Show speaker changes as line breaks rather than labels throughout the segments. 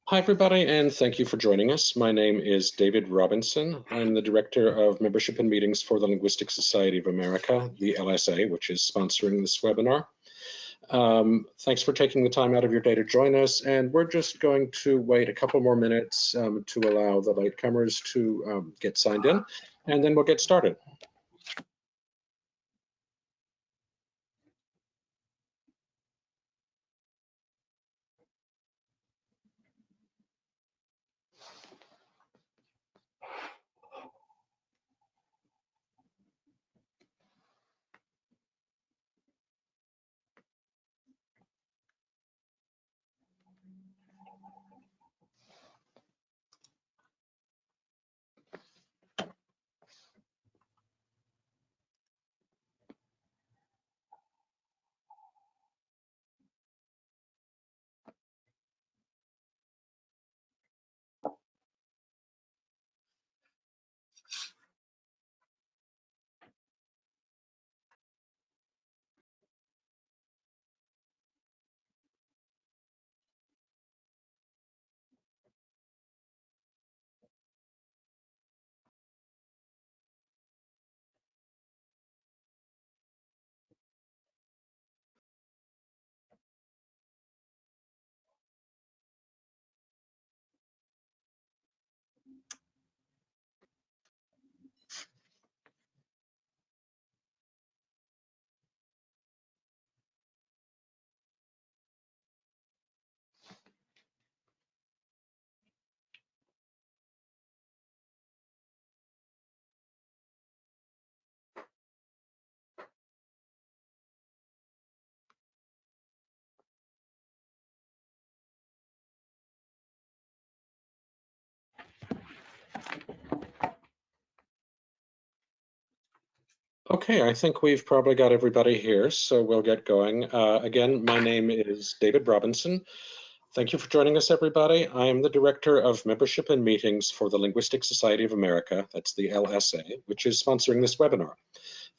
Hi, everybody, and thank you for joining us. My name is David Robinson. I'm the Director of Membership and Meetings for the Linguistic Society of America, the LSA, which is sponsoring this webinar. Thanks for taking the time out of your day to join us, and we're just going to wait a couple more minutes to allow the latecomers to get signed in, and then we'll get started. Okay, I think we've probably got everybody here, so we'll get going. Again, my name is David Robinson. Thank you for joining us, everybody. I am the Director of Membership and Meetings for the Linguistic Society of America, that's the LSA, which is sponsoring this webinar.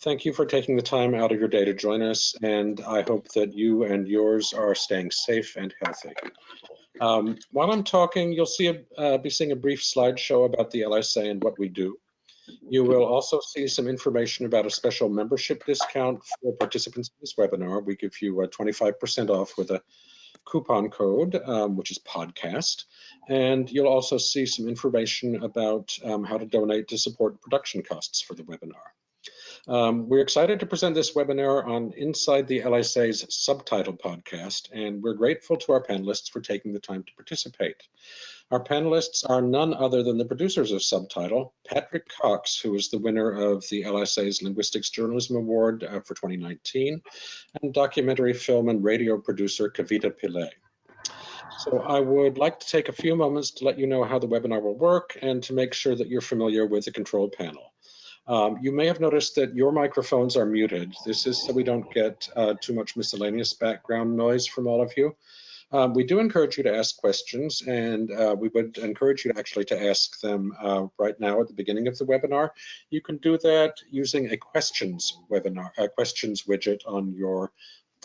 Thank you for taking the time out of your day to join us, and I hope that you and yours are staying safe and healthy. While I'm talking, you'll be seeing a brief slideshow about the LSA and what we do. You will also see some information about a special membership discount for participants in this webinar. We give you 25% off with a coupon code, which is podcast. And you'll also see some information about how to donate to support production costs for the webinar. We're excited to present this webinar on Inside the LSA's Subtitle podcast, and we're grateful to our panelists for taking the time to participate. Our panelists are none other than the producers of Subtitle, Patrick Cox, who is the winner of the LSA's Linguistics Journalism Award for 2019, and documentary film and radio producer Kavita Pillay. So I would like to take a few moments to let you know how the webinar will work and to make sure that you're familiar with the control panel. You may have noticed that your microphones are muted. This is so we don't get too much miscellaneous background noise from all of you. We do encourage you to ask questions, and we would encourage you to ask them right now at the beginning of the webinar. You can do that using a questions widget on your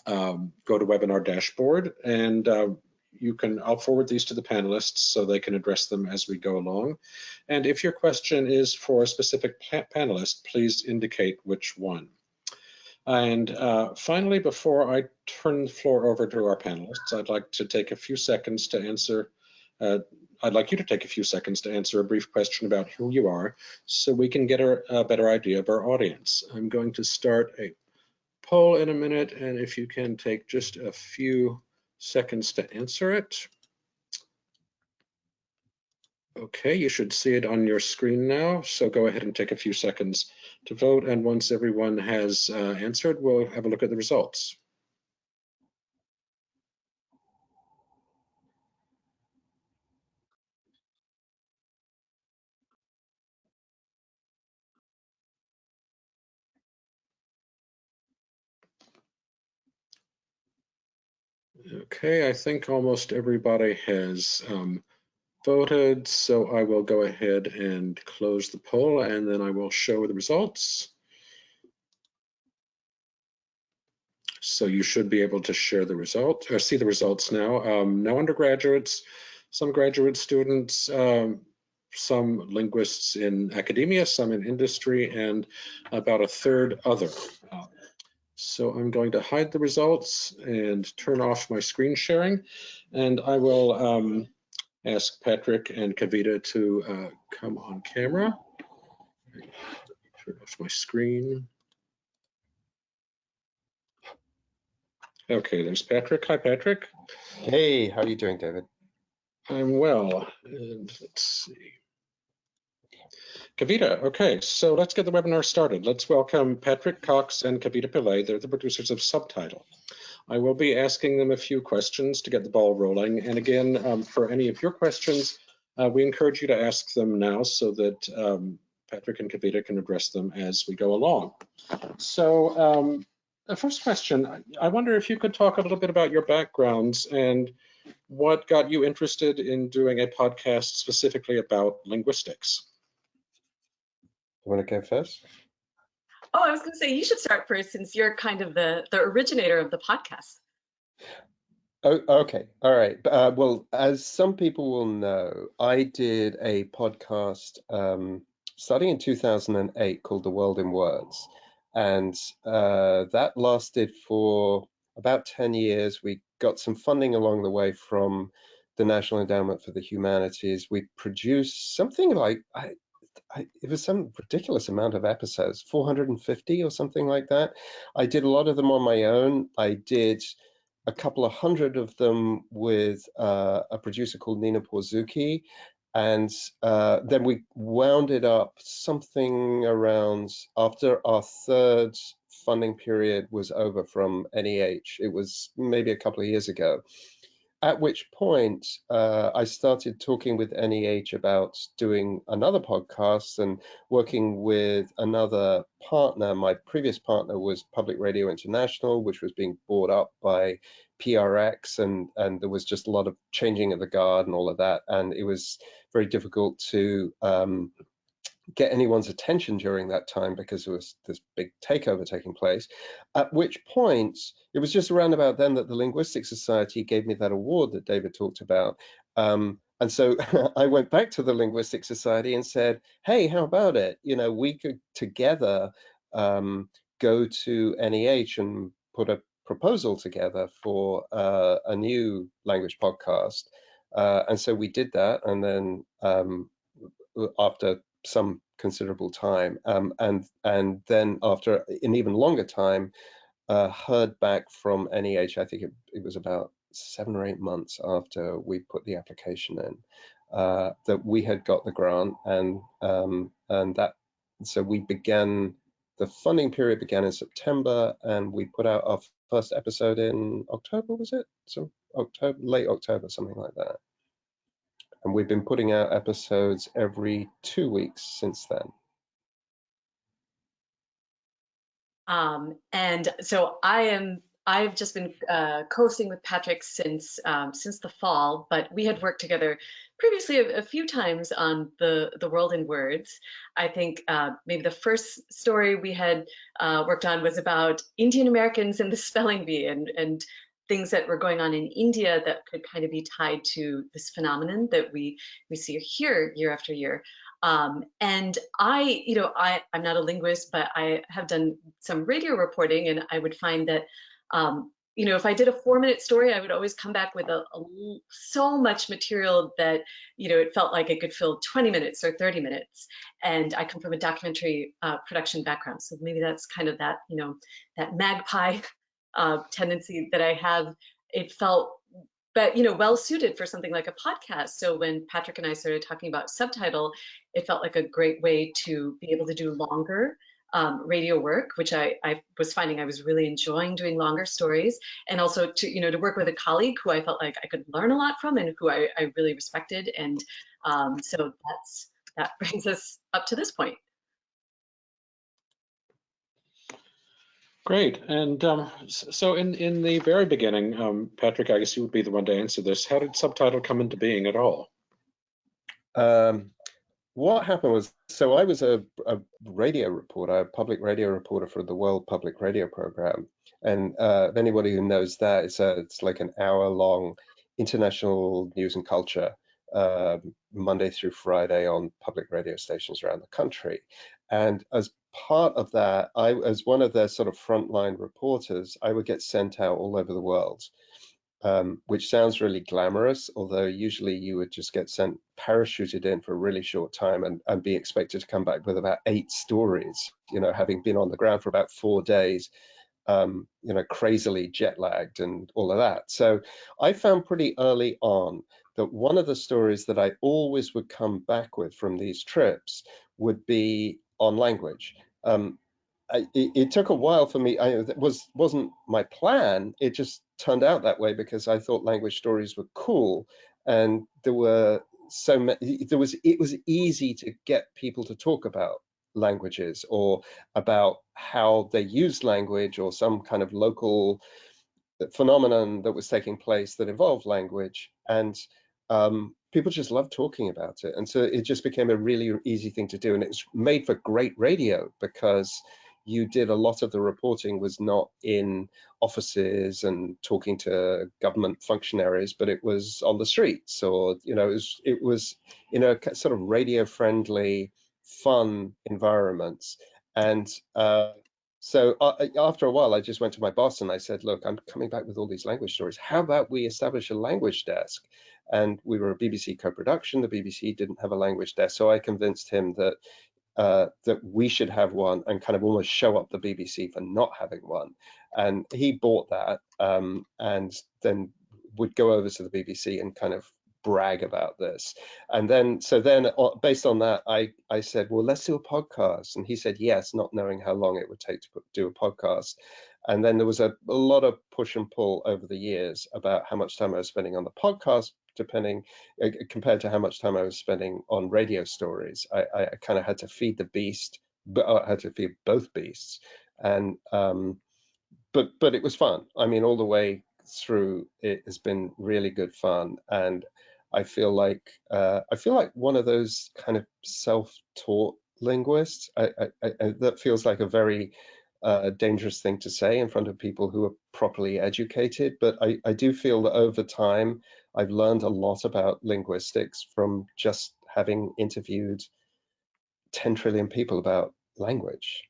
GoToWebinar dashboard, and I'll forward these to the panelists so they can address them as we go along. And if your question is for a specific panelist, please indicate which one. And finally, before I turn the floor over to our panelists, I'd like to take a few seconds to answer. I'd like you to take a few seconds to answer a brief question about who you are, so we can get a better idea of our audience. I'm going to start a poll in a minute, and if you can take just a few seconds to answer it. Okay, you should see it on your screen now, so go ahead and take a few seconds to vote, and once everyone has answered, we'll have a look at the results. Okay, I think almost everybody has voted, so I will go ahead and close the poll, and then I will show the results. So you should be able to share the results or see the results now. No undergraduates, some graduate students, some linguists in academia, some in industry, and about a third other. So I'm going to hide the results and turn off my screen sharing, and I will ask Patrick and Kavita to come on camera. Turn off my screen. Okay, there's Patrick. Hi, Patrick.
Hey, how are you doing, David?
I'm well. And let's see. Kavita, okay, so let's get the webinar started. Let's welcome Patrick Cox and Kavita Pillay. They're the producers of Subtitle. I will be asking them a few questions to get the ball rolling. And again, for any of your questions, we encourage you to ask them now so that Patrick and Kavita can address them as we go along. So the first question, I wonder if you could talk a little bit about your backgrounds and what got you interested in doing a podcast specifically about linguistics.
You want to go first?
Oh, I was going to say you should start first since you're kind of the originator of the podcast.
Oh, okay. All right. Well, as some people will know, I did a podcast starting in 2008 called The World in Words. And that lasted for about 10 years. We got some funding along the way from the National Endowment for the Humanities. We produced something like, it was some ridiculous amount of episodes, 450 or something like that. I did a lot of them on my own. I did a couple of hundred of them with a producer called Nina Porzuki. And then we wound it up something around after our third funding period was over from NEH. It was maybe a couple of years ago. At which point I started talking with NEH about doing another podcast and working with another partner. My previous partner was Public Radio International, which was being bought up by PRX, and there was just a lot of changing of the guard and all of that. And it was very difficult to get anyone's attention during that time because there was this big takeover taking place, at which point it was just around about then that the Linguistic Society gave me that award that David talked about. And so I went back to the Linguistic Society and said, hey, how about it? You know, we could together go to NEH and put a proposal together for a new language podcast. And so we did that. And then after some considerable time, and then after an even longer time, heard back from NEH. I think it was about 7 or 8 months after we put the application in that we had got the grant, and that so we began. The funding period began in September, and we put out our first episode in October. Was it? So October, late October, something like that. And we've been putting out episodes every 2 weeks since then.
And so I've just been co-hosting with Patrick since the fall, but we had worked together previously a few times on the World in Words. I think maybe the first story we had worked on was about Indian Americans and the spelling bee, and things that were going on in India that could kind of be tied to this phenomenon that we see here year after year. And I'm not a linguist, but I have done some radio reporting, and I would find that, if I did a 4-minute story, I would always come back with so much material that, it felt like it could fill 20 minutes or 30 minutes. And I come from a documentary production background. So maybe that's kind of that, that magpie tendency that I have. It felt, but well suited for something like a podcast. So when Patrick and I started talking about Subtitle, it felt like a great way to be able to do longer radio work, which I was finding I was really enjoying doing longer stories, and also to to work with a colleague who I felt like I could learn a lot from and who I really respected. And so that brings us up to this point.
Great. And so in the very beginning, Patrick, I guess you would be the one to answer this. How did Subtitle come into being at all?
What happened was, so I was a radio reporter, a public radio reporter for the World Public Radio Program. And anybody who knows that, it's like an hour-long international news and culture Monday through Friday on public radio stations around the country. And as part of that, as one of their sort of frontline reporters, I would get sent out all over the world, which sounds really glamorous, although usually you would just get sent parachuted in for a really short time and be expected to come back with about 8 stories, having been on the ground for about 4 days, crazily jet lagged and all of that. So I found pretty early on that one of the stories that I always would come back with from these trips would be on language. It took a while for me. It wasn't my plan. It just turned out that way because I thought language stories were cool, and there were so many. It was easy to get people to talk about languages or about how they used language or some kind of local phenomenon that was taking place that involved language, and people just loved talking about it, and so it just became a really easy thing to do, and it's made for great radio because you did a lot of the reporting was not in offices and talking to government functionaries, but it was on the streets, or it was sort of radio friendly, fun environments. And so after a while, I just went to my boss and I said, look, I'm coming back with all these language stories. How about we establish a language desk? And we were a BBC co-production. The BBC didn't have a language desk. So I convinced him that that we should have one and kind of almost show up the BBC for not having one. And he bought that, and then would go over to the BBC and kind of brag about this. And then, based on that, I said, well, let's do a podcast. And he said, yes, not knowing how long it would take to do a podcast. And then there was a lot of push and pull over the years about how much time I was spending on the podcast, compared to how much time I was spending on radio stories. I kind of had to feed the beast, but I had to feed both beasts. And but it was fun. I mean, all the way through, it has been really good fun. And I feel like one of those kind of self-taught linguists. That feels like a very dangerous thing to say in front of people who are properly educated, but I do feel that over time I've learned a lot about linguistics from just having interviewed 10 trillion people about language.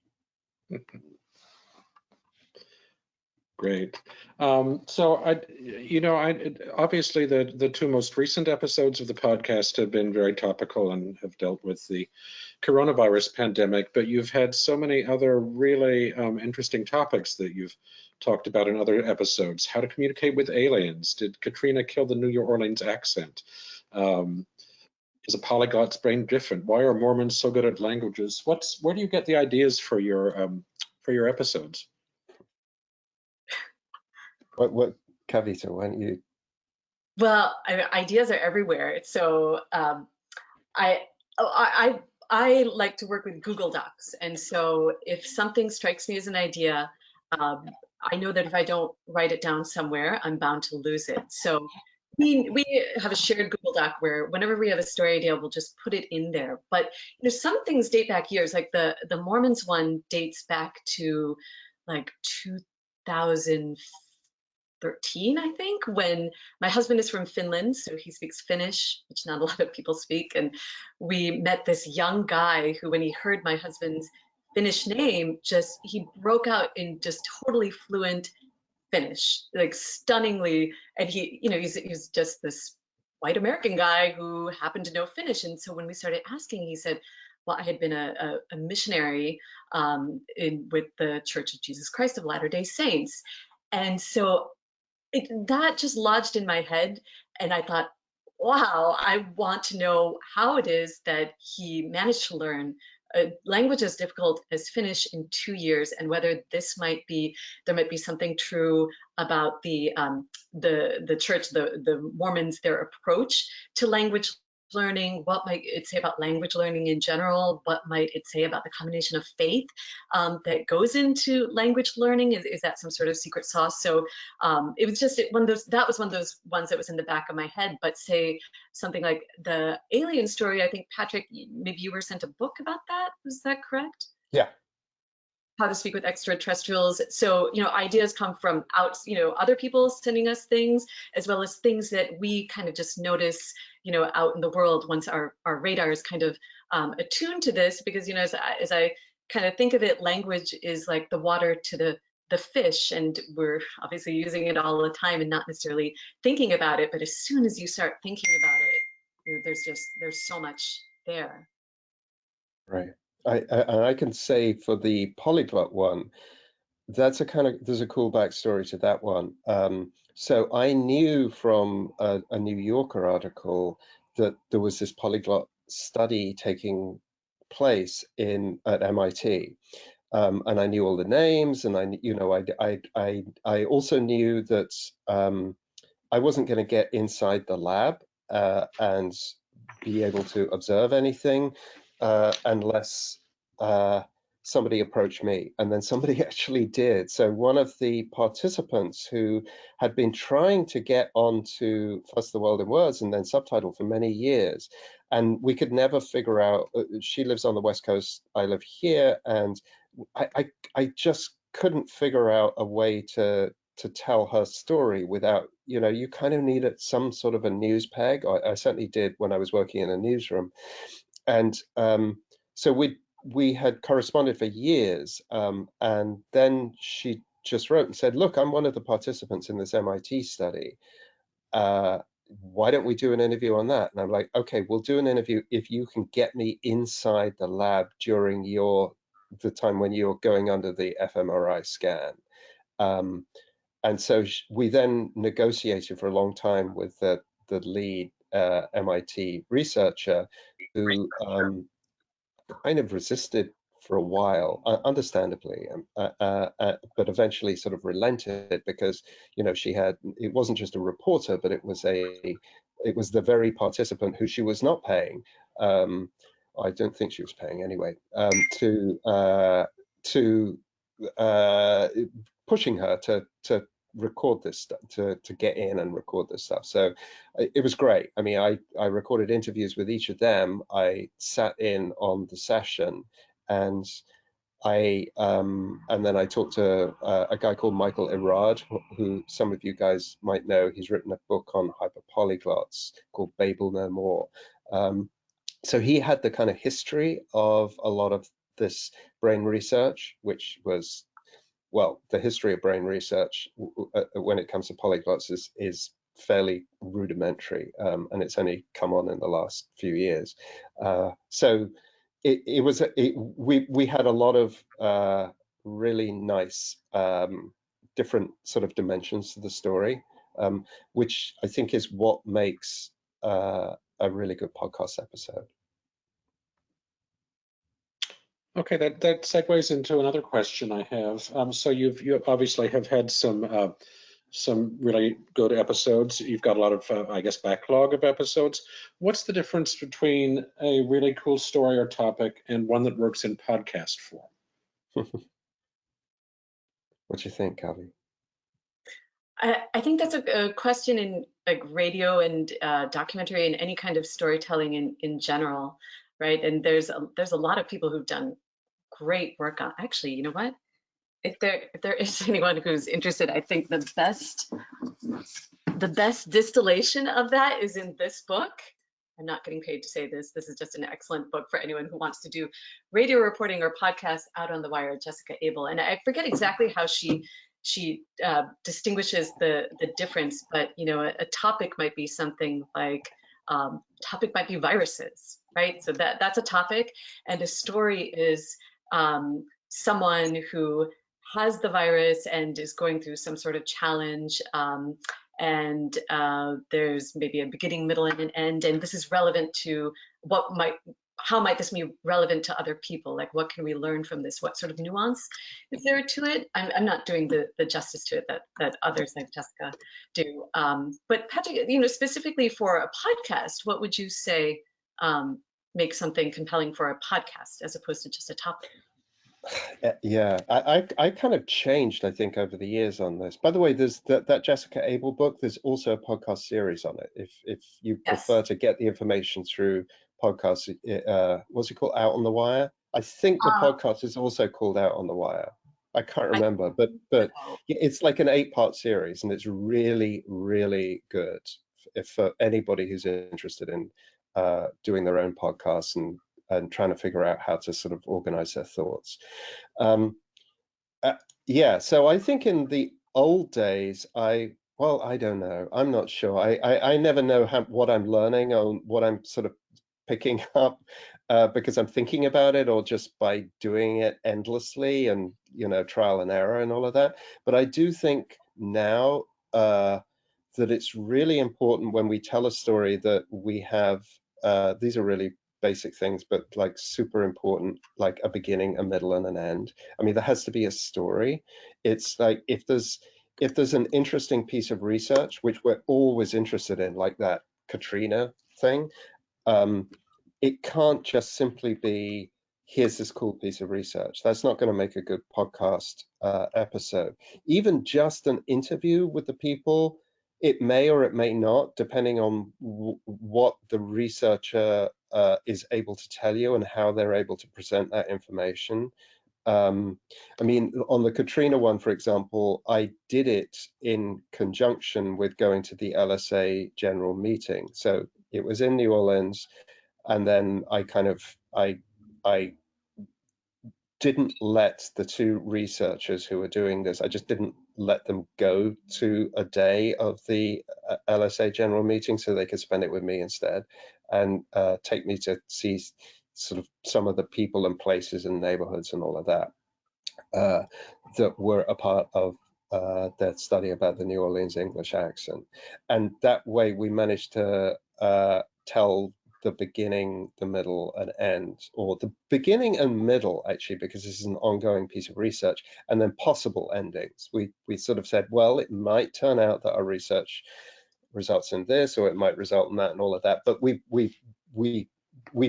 Great. So obviously the 2 most recent episodes of the podcast have been very topical and have dealt with the coronavirus pandemic, but you've had so many other really interesting topics that you've talked about in other episodes. How to communicate with aliens. Did Katrina kill the New Orleans accent? Is a polyglot's brain different? Why are Mormons so good at languages? Where do you get the ideas for your episodes?
What Kavita, why don't you?
Well, ideas are everywhere. So I like to work with Google Docs, and so if something strikes me as an idea, I know that if I don't write it down somewhere, I'm bound to lose it. So we have a shared Google Doc where whenever we have a story idea, we'll just put it in there. But some things date back years, like the Mormons one dates back to like 2013, I think, when my husband is from Finland, so he speaks Finnish, which not a lot of people speak. And we met this young guy who, when he heard my husband's Finnish name, he broke out in just totally fluent Finnish, like stunningly. And he's just this white American guy who happened to know Finnish. And so when we started asking, he said, well, I had been a missionary with the Church of Jesus Christ of Latter-day Saints. And so that just lodged in my head, and I thought, wow, I want to know how it is that he managed to learn a language as difficult as Finnish in 2 years, and whether there might be something true about the church, the Mormons, their approach to language learning. What might it say about language learning in general? What might it say about the combination of faith that goes into language learning? Is that some sort of secret sauce? So it was just that was one of those ones that was in the back of my head. But say something like the alien story, I think, Patrick, maybe you were sent a book about that. Was that correct?
Yeah.
how to speak with extraterrestrials. So, ideas come from other people sending us things, as well as things that we kind of just notice, out in the world once our radar is kind of attuned to this. Because, as I kind of think of it, language is like the water to the fish, and we're obviously using it all the time and not necessarily thinking about it. But as soon as you start thinking about it, there's so much there.
Right. I can say for the polyglot one, there's a cool backstory to that one. So I knew from a New Yorker article that there was this polyglot study taking place at MIT. And I knew all the names, and I also knew that I wasn't going to get inside the lab and be able to observe anything unless somebody approached me, and then somebody actually did. So one of the participants who had been trying to get onto First the World in Words and then Subtitle for many years, and we could never figure out, she lives on the West Coast, I live here, and I just couldn't figure out a way to tell her story without, you kind of needed some sort of a news peg. I certainly did when I was working in a newsroom. And so we had corresponded for years, and then she just wrote and said, look, I'm one of the participants in this MIT study. Why don't we do an interview on that? And I'm like, okay, we'll do an interview if you can get me inside the lab during the time when you're going under the fMRI scan. And so we then negotiated for a long time with the lead MIT researcher, who kind of resisted for a while, understandably, but eventually sort of relented because, it wasn't just a reporter, but it was the very participant who she was not paying. I don't think she was paying anyway, to pushing her to record this stuff, to get in and record this stuff. So it was great. I mean, I recorded interviews with each of them. I sat in on the session, and then I talked to a guy called Michael Erard, who some of you guys might know. He's written a book on hyperpolyglots called Babel No More. So he had the kind of history of a lot of this brain research, which was, well, the history of brain research when it comes to polyglots is fairly rudimentary, and it's only come on in the last few years. So we had a lot of really nice different sort of dimensions to the story, which I think is what makes a really good podcast episode.
Okay, that segues into another question I have. So you obviously have had some really good episodes. You've got a lot of, I guess, backlog of episodes. What's the difference between a really cool story or topic and one that works in podcast form?
What do you think, Kavi?
I think that's a question in like radio and documentary and any kind of storytelling in general, right? And there's a lot of people who've done great work on. Actually, you know what? If there is anyone who's interested, I think the best distillation of that is in this book. I'm not getting paid to say this. This is just an excellent book for anyone who wants to do radio reporting or podcasts. Out on the Wire, Jessica Abel. And I forget exactly how she distinguishes the difference, but a topic might be something like topic might be viruses, right? So that's a topic, and a story is someone who has the virus and is going through some sort of challenge, and there's maybe a beginning, middle, and an end, and this is relevant to how might this be relevant to other people? Like, what can we learn from this? What sort of nuance is there to it? I'm not doing the justice to it that others like Jessica do. But Patrick, specifically for a podcast, what would you say makes something compelling for a podcast as opposed to just a topic?
Yeah, I kind of changed, I think, over the years on this. By the way, there's that Jessica Abel book. There's also a podcast series on it. If you prefer to get the information through podcasts, what's it called? Out on the Wire. I think the
Uh,
podcast is also called Out on the Wire. I can't
I
remember, but
so.
it's like an 8-part series, and it's really, really good if for anybody who's interested in doing their own podcasts and trying to figure out how to sort of organize their thoughts. Um, yeah, so I think in the old days, well, I don't know. I'm not sure. I never know what I'm learning or what I'm sort of picking up because I'm thinking about it or just by doing it endlessly and, trial and error and all of that. But I do think now that it's really important when we tell a story that we have, these are really basic things, but like super important, like a beginning, a middle, and an end. I mean, there has to be a story. It's like if there's an interesting piece of research, which we're always interested in, like that Katrina thing, it can't just simply be, here's this cool piece of research. That's not going to make a good podcast episode. Even just an interview with the people, it may or it may not, depending on what the researcher is able to tell you and how they're able to present that information. I mean, on the Katrina one, for example, I did it in conjunction with going to the LSA general meeting. So it was in New Orleans, and then I didn't let the two researchers who were doing this, I just didn't let them go to a day of the LSA general meeting so they could spend it with me instead and take me to see sort of some of the people and places and neighborhoods and all of that that were a part of their study about the New Orleans English accent. And that way we managed to tell the beginning, the middle, and end, or the beginning and middle, actually, because this is an ongoing piece of research, and then possible endings. We sort of said, well, it might turn out that our research results in this, or it might result in that, and all of that. But we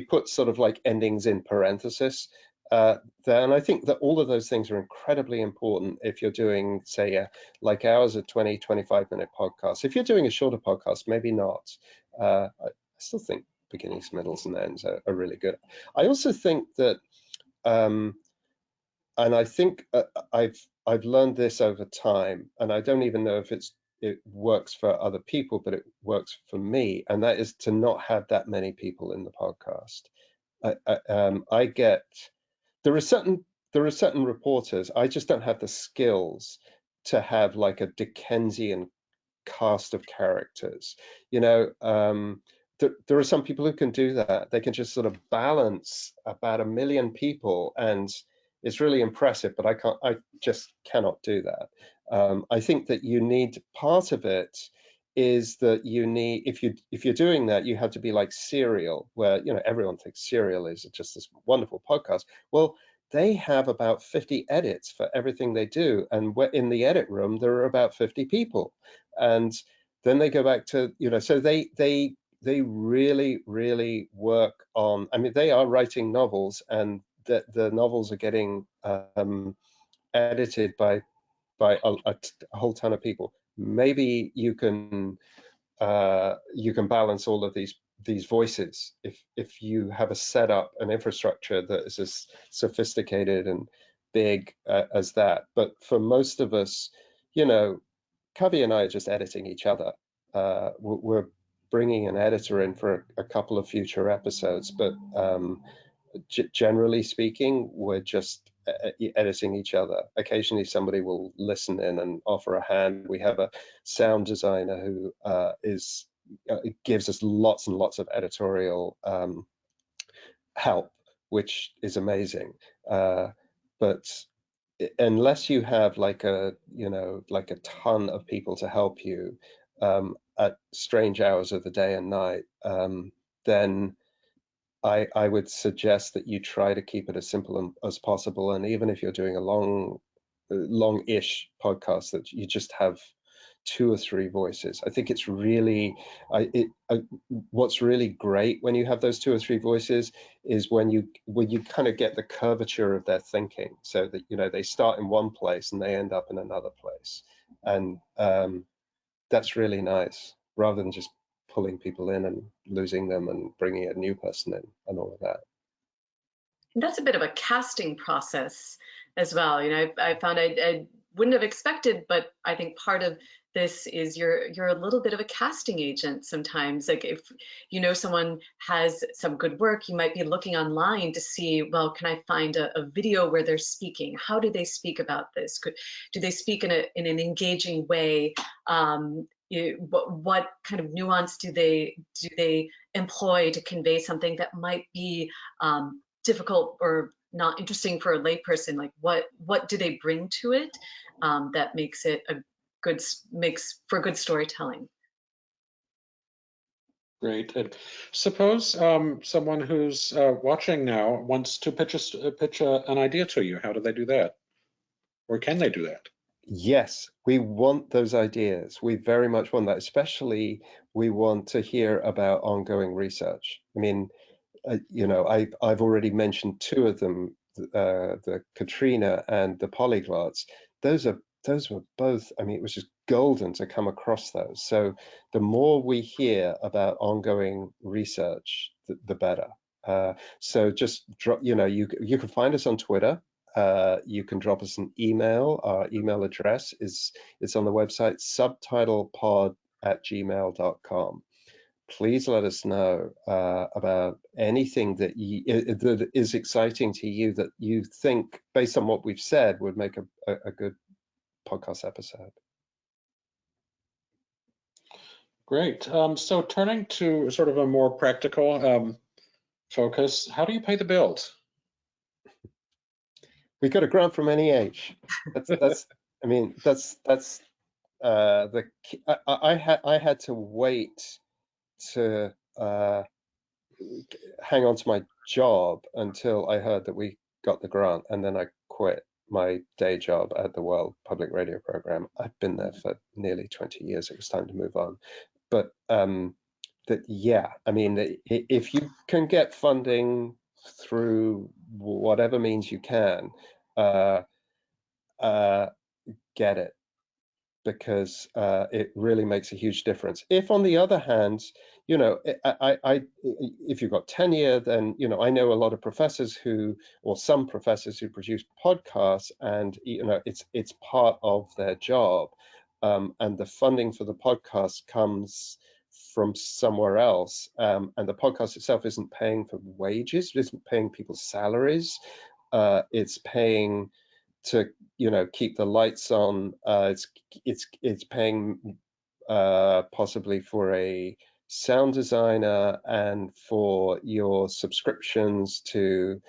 put sort of like endings in parenthesis there. And I think that all of those things are incredibly important if you're doing, say, like ours, a 20, 25-minute podcast. If you're doing a shorter podcast, maybe not. I still think beginnings, middles, and ends are really good. I also think that, and I think I've learned this over time, and I don't even know if it works for other people, but it works for me, and that is to not have that many people in the podcast. I get there are certain reporters, I just don't have the skills to have like a Dickensian cast of characters. There are some people who can do that. They can just sort of balance about 1 million people, and it's really impressive, but I just cannot do that. I think that you need, part of it is that you need, if you're doing that, you have to be like Serial, where everyone thinks Serial is just this wonderful podcast. Well, they have about 50 edits for everything they do, and in the edit room there are about 50 people, and then they go back to, so they really work on, I mean, they are writing novels, and the novels are getting edited by a whole ton of people. Maybe you can balance all of these voices if you have a setup, an infrastructure that is as sophisticated and big as that. But for most of us, Kavi and I are just editing each other. We're bringing an editor in for a couple of future episodes, but generally speaking, we're just editing each other. Occasionally somebody will listen in and offer a hand. We have a sound designer who gives us lots and lots of editorial help, which is amazing. But unless you have like a ton of people to help you at strange hours of the day and night, then I would suggest that you try to keep it as simple as possible. And even if you're doing a long-ish podcast, that you just have 2 or 3 voices. I think it's really, what's really great when you have those 2 or 3 voices is when you kind of get the curvature of their thinking, so that they start in one place and they end up in another place, and that's really nice, rather than just pulling people in and losing them and bringing a new person in and all of that.
And that's a bit of a casting process as well. You know, I found I wouldn't have expected, but I think part of this is you're a little bit of a casting agent sometimes. Like if you know someone has some good work, you might be looking online to see, well, can I find a video where they're speaking? How do they speak about this? Do they speak in an engaging way? What kind of nuance do they employ to convey something that might be difficult or not interesting for a layperson? Like what do they bring to it that makes it makes for good storytelling?
Great. And suppose someone who's watching now wants to pitch an idea to you. How do they do that? Or can they do that?
Yes, we want those ideas. We very much want that. Especially, we want to hear about ongoing research. I mean, you know, I've already mentioned two of them, the Katrina and the Polyglots. Those were both, I mean, it was just golden to come across those. So the more we hear about ongoing research, the better. So just drop, you know, you can find us on Twitter. You can drop us an email. Our email address it's on the website, subtitlepod@gmail.com. Please let us know about anything that that is exciting to you, that you think, based on what we've said, would make a good podcast episode.
Great. So turning to sort of a more practical focus, how do you pay the bills?
We got a grant from NEH. That's I mean, that's the I had to wait to hang on to my job until I heard that we got the grant, and then I quit my day job at the World Public Radio Program. I've been there for nearly 20 years. It was time to move on. But yeah, I mean, if you can get funding through whatever means you can, get it, because it really makes a huge difference. If, on the other hand, you know, if you've got tenure, then, you know, I know a lot of professors or some professors who produce podcasts, and, you know, it's part of their job, and the funding for the podcast comes from somewhere else, and the podcast itself isn't paying for wages, it isn't paying people's salaries, it's paying to, you know, keep the lights on. It's paying possibly for a sound designer and for your subscriptions to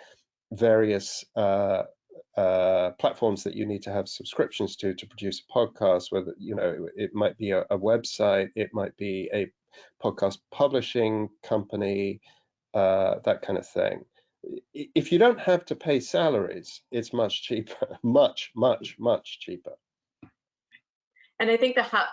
various platforms that you need to have subscriptions to produce a podcast. Whether, you know, it might be a website, it might be a podcast publishing company, that kind of thing. If you don't have to pay salaries, it's much cheaper, much cheaper.
And I think the how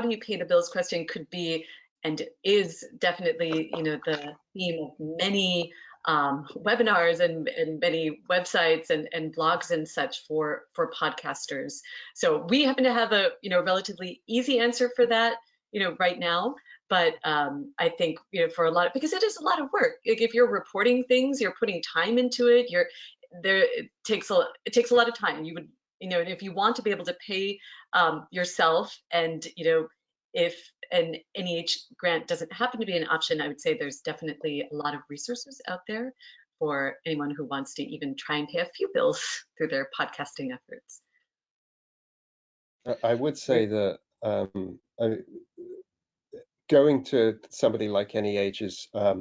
do you pay the bills question could be and is definitely, you know, the theme of many webinars and many websites and blogs and such for podcasters. So we happen to have a, you know, relatively easy answer for that, you know, right now. But I think, you know, for a lot of, because it is a lot of work. Like if you're reporting things, you're putting time into it. It takes a lot of time. You would, you know, if you want to be able to pay yourself, and, you know, if an NEH grant doesn't happen to be an option, I would say there's definitely a lot of resources out there for anyone who wants to even try and pay a few bills through their podcasting efforts.
I would say that going to somebody like NEH is, I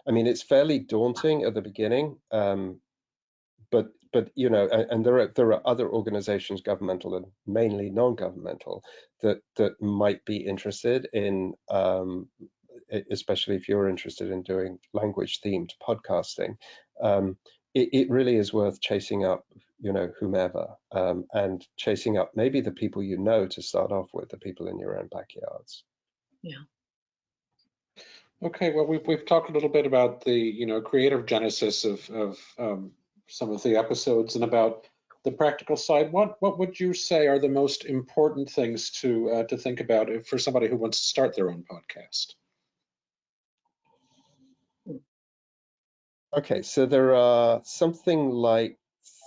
mean, it's fairly daunting at the beginning, but you know, and there are other organizations, governmental and mainly non-governmental, that might be interested in, especially if you're interested in doing language-themed podcasting. It really is worth chasing up, you know, whomever, and chasing up maybe the people you know to start off with, the people in your own backyards.
Yeah.
Okay, well, we've talked a little bit about the, you know, creative genesis of some of the episodes and about the practical side. What would you say are the most important things to think about for somebody who wants to start their own podcast?
Okay, so there are something like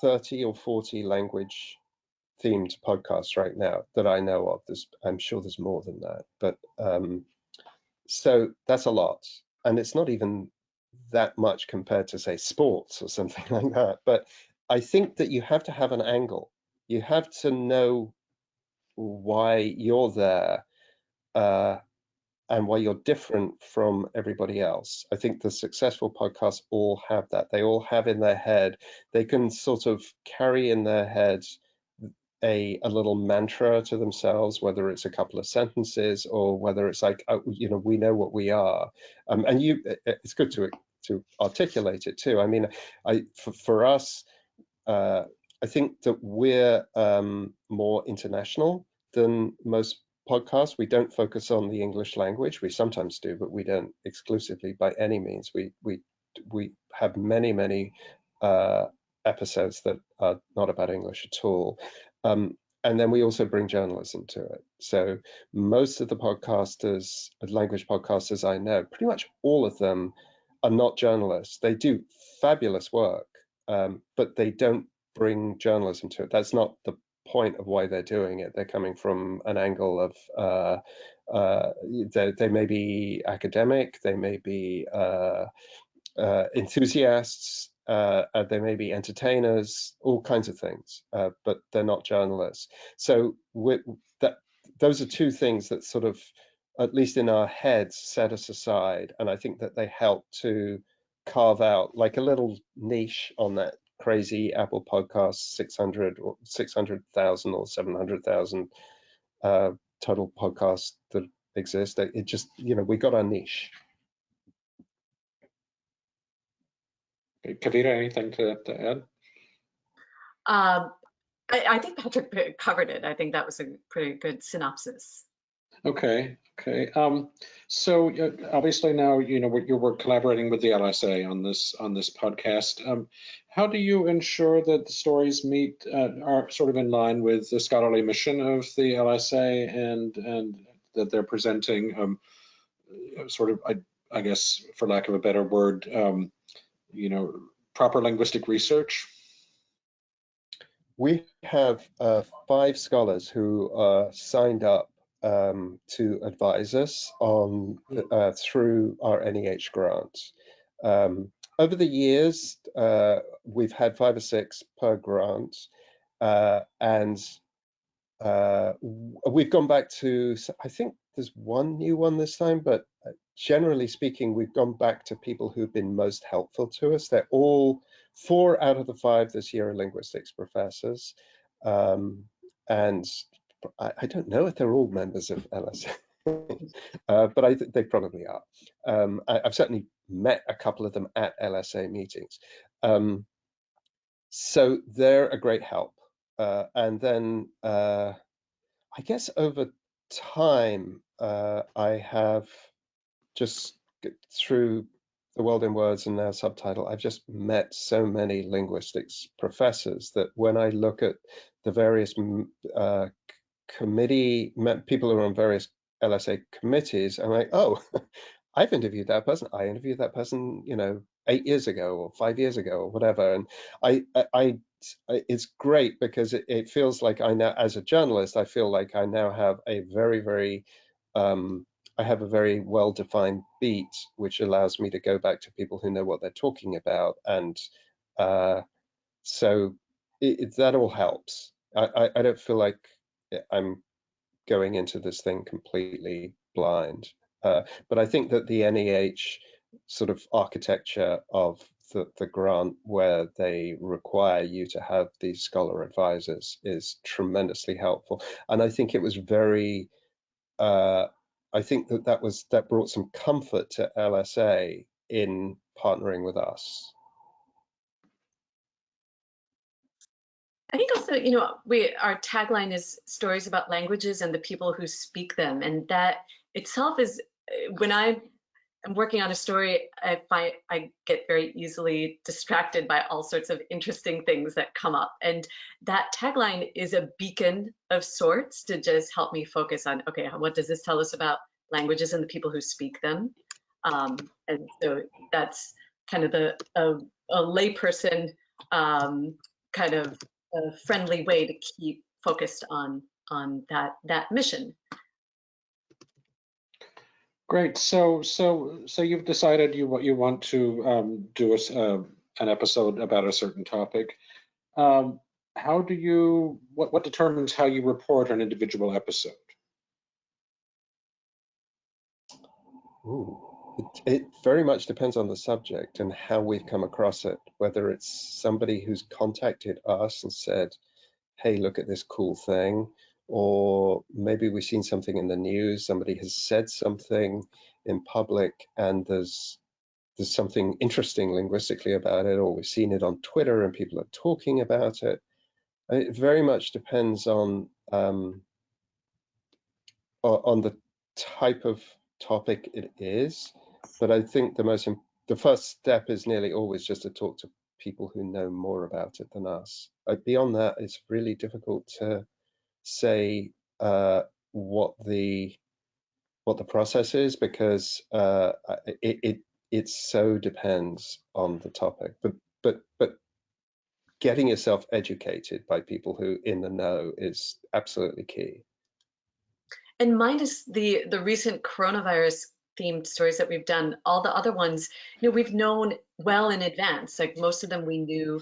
30 or 40 language themed podcasts right now that I know of. I'm sure there's more than that, but so that's a lot. And it's not even that much compared to, say, sports or something like that. But I think that you have to have an angle. You have to know why you're there, and why you're different from everybody else. I think the successful podcasts all have that. They all have in their head, they can sort of carry in their heads a little mantra to themselves, whether it's a couple of sentences or whether it's like, oh, you know, we know what we are. And it's good to articulate it too. I mean, for us, I think that we're more international than most podcasts. We don't focus on the English language. We sometimes do, but we don't exclusively by any means. We have many episodes that are not about English at all. And then we also bring journalism to it. So most of the podcasters, language podcasters I know, pretty much all of them are not journalists. They do fabulous work, but they don't bring journalism to it. That's not the point of why they're doing it. They're coming from an angle of they may be academic, they may be enthusiasts, they may be entertainers, all kinds of things, but they're not journalists. So those are two things that sort of, at least in our heads, set us aside, and I think that they help to carve out like a little niche on that crazy Apple podcast 600 or 600,000 or 700,000 total podcasts that exist. It just, you know, we got our niche.
Kavita, anything to add?
I think Patrick covered it. I think that was a pretty good synopsis.
Okay. So obviously now you're collaborating with the LSA on this podcast. How do you ensure that the stories are sort of in line with the scholarly mission of the LSA and that they're presenting sort of, I guess, for lack of a better word, proper linguistic research?
We have 5 scholars who are signed up to advise us on through our NEH grants. Over the years, we've had 5 or 6 per grant, and we've gone back to, I think there's one new one this time, but generally speaking, we've gone back to people who've been most helpful to us. They're all 4 out of the 5 this year are linguistics professors. And I don't know if they're all members of LSA, but they probably are. I've certainly met a couple of them at LSA meetings. So they're a great help. And then I guess over time, I have just through the World in Words and now Subtitle, I've just met so many linguistics professors that when I look at the various people who are on various LSA committees, I'm like, oh, I've interviewed that person. I interviewed that person, 8 years ago or 5 years ago or whatever. And it's great because it feels like I now, as a journalist, I feel like I now have a very I have a very well-defined beat, which allows me to go back to people who know what they're talking about. And so that all helps. I don't feel like I'm going into this thing completely blind. But I think that the NEH sort of architecture of the grant, where they require you to have these scholar advisors, is tremendously helpful. And I think it was very, I think that brought some comfort to LSA in partnering with us.
I think also, our tagline is stories about languages and the people who speak them. And that itself is, when I'm working on a story, I get very easily distracted by all sorts of interesting things that come up. And that tagline is a beacon of sorts to just help me focus on, okay, what does this tell us about languages and the people who speak them? And so that's kind of a layperson kind of a friendly way to keep focused on that mission.
Great. So you've decided you want to do an episode about a certain topic. How do you, what determines how you report an individual episode?
Ooh. It very much depends on the subject and how we've come across it, whether it's somebody who's contacted us and said, hey, look at this cool thing, or maybe we've seen something in the news, somebody has said something in public and there's something interesting linguistically about it, or we've seen it on Twitter and people are talking about it. It very much depends on the type of topic it is, but I think the first step is nearly always just to talk to people who know more about it than us. Beyond that, it's really difficult to say what the process is, because it so depends on the topic. But getting yourself educated by people who in the know is absolutely key.
And mine is the recent coronavirus themed stories that we've done. All the other ones, we've known well in advance. Like most of them we knew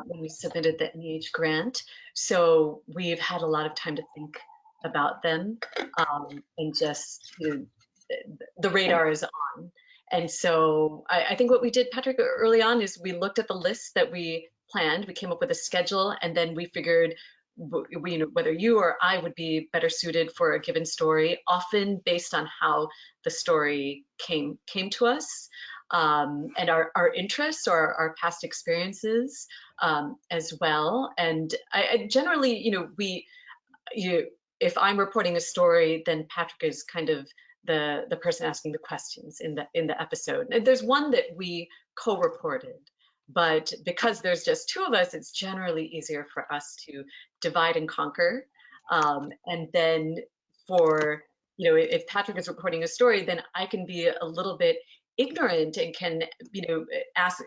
when we submitted the NEH grant. So we've had a lot of time to think about them, and just the radar is on. And so I think what we did, Patrick, early on is we looked at the list that we planned. We came up with a schedule, and then we figured whether you or I would be better suited for a given story, often based on how the story came to us, and our interests or our past experiences as well. And I generally, if I'm reporting a story, then Patrick is kind of the person asking the questions in the episode. And there's one that we co-reported, but because there's just two of us, it's generally easier for us to divide and conquer. And then for, if Patrick is reporting a story, then I can be a little bit ignorant and can,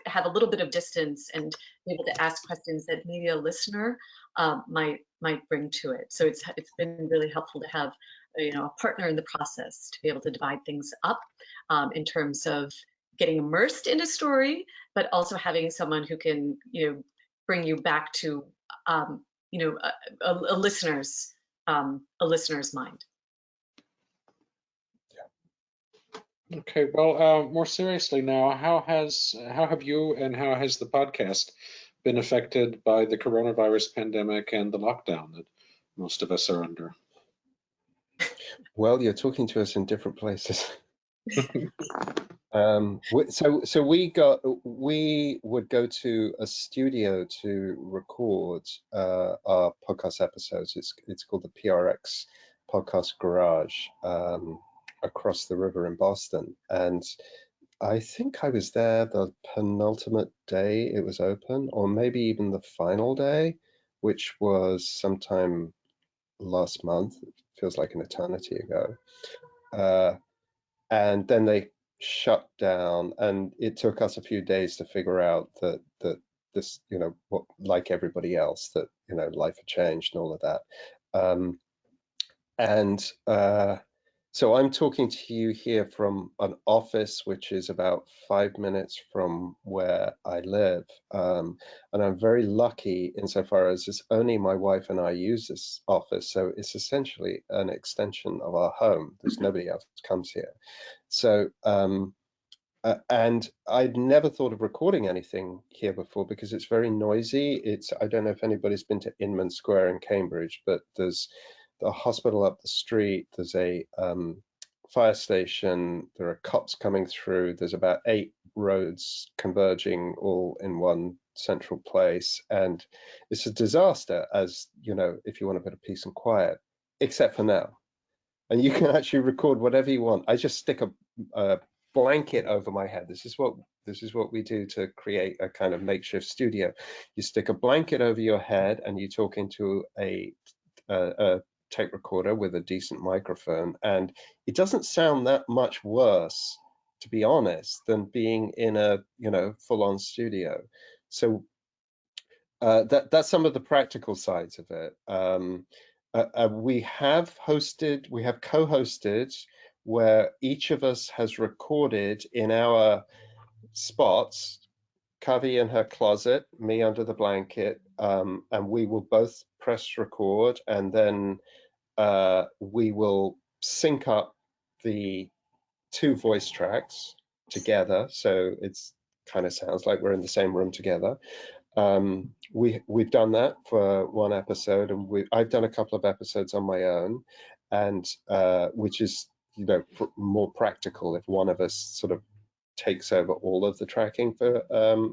have a little bit of distance and be able to ask questions that maybe a listener might bring to it. So it's been really helpful to have a partner in the process to be able to divide things up in terms of getting immersed in a story, but also having someone who can bring you back to a listener's mind.
Okay, well, more seriously now, how have you and how has the podcast been affected by the coronavirus pandemic and the lockdown that most of us are under?
Well, you're talking to us in different places. So we would go to a studio to record our podcast episodes. It's called the PRX Podcast Garage, across the river in Boston. And I think I was there the penultimate day it was open, or maybe even the final day, which was sometime last month. It feels like an eternity ago. And then they shut down, and it took us a few days to figure out that this, what, like everybody else, that life had changed and all of that. So I'm talking to you here from an office which is about 5 minutes from where I live, and I'm very lucky insofar as it's only my wife and I use this office, so it's essentially an extension of our home. There's nobody else comes here. So, and I'd never thought of recording anything here before because it's very noisy. I don't know if anybody's been to Inman Square in Cambridge, but there's the hospital up the street, there's a fire station, there are cops coming through, there's about 8 roads converging all in one central place, and it's a disaster, as if you want a bit of peace and quiet, except for now. And you can actually record whatever you want. I just stick a blanket over my head. This is what we do to create a kind of makeshift studio. You stick a blanket over your head and you talk into a tape recorder with a decent microphone, and it doesn't sound that much worse to be honest, than being in a full-on studio. So that's some of the practical sides of it. We have co-hosted where each of us has recorded in our spots, Kavi in her closet, me under the blanket, and we will both press record, and then we will sync up the 2 voice tracks together, so it's kind of sounds like we're in the same room together. We've done that for 1 episode, and I've done a couple of episodes on my own, and which is more practical if one of us sort of takes over all of the tracking for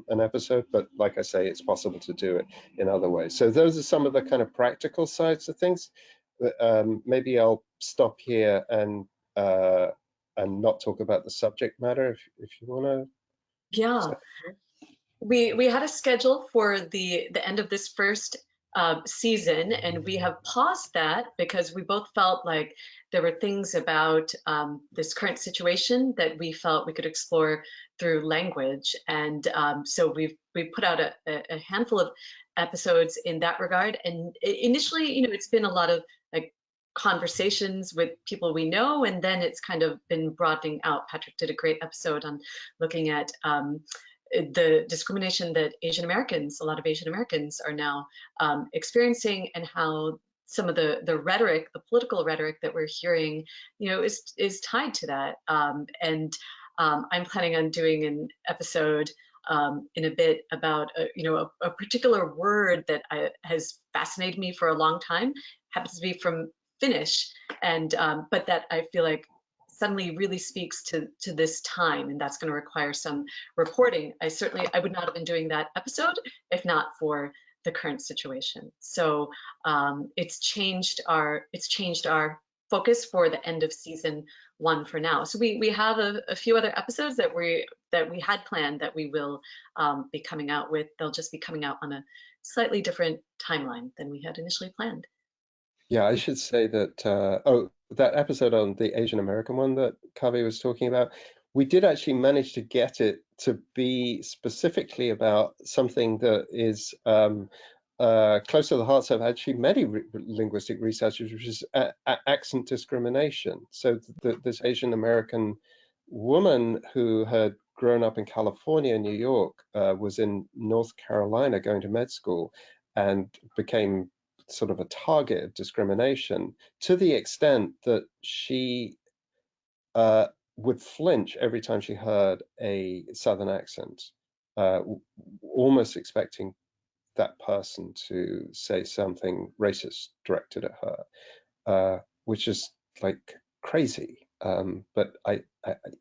an episode. But like I say, it's possible to do it in other ways. So those are some of the kind of practical sides of things. Maybe I'll stop here and not talk about the subject matter if you want to.
Yeah. We had a schedule for the end of this first season, and we have paused that because we both felt like there were things about this current situation that we felt we could explore through language, and so we put out a handful of episodes in that regard. And initially, it's been a lot of like conversations with people we know, and then it's kind of been broadening out. Patrick did a great episode on looking at the discrimination that a lot of Asian Americans are now experiencing, and how some of the rhetoric, the political rhetoric that we're hearing, is tied to that. And I'm planning on doing an episode in a bit about a particular word that has fascinated me for a long time. Happens to be from Finnish, and but that I feel like suddenly really speaks to this time, and that's going to require some reporting. I would not have been doing that episode if not for the current situation. So it's changed our focus for the end of season 1 for now. So we have a few other episodes that we had planned that we will be coming out with. They'll just be coming out on a slightly different timeline than we had initially planned.
Yeah, I should say that that episode on the Asian American one that Kavi was talking about, we did actually manage to get it to be specifically about something that is close to the hearts of actually many linguistic researchers, which is accent discrimination. So this Asian American woman who had grown up in California, New York, was in North Carolina going to med school, and became sort of a target of discrimination to the extent that she would flinch every time she heard a Southern accent, almost expecting that person to say something racist directed at her, which is like crazy. But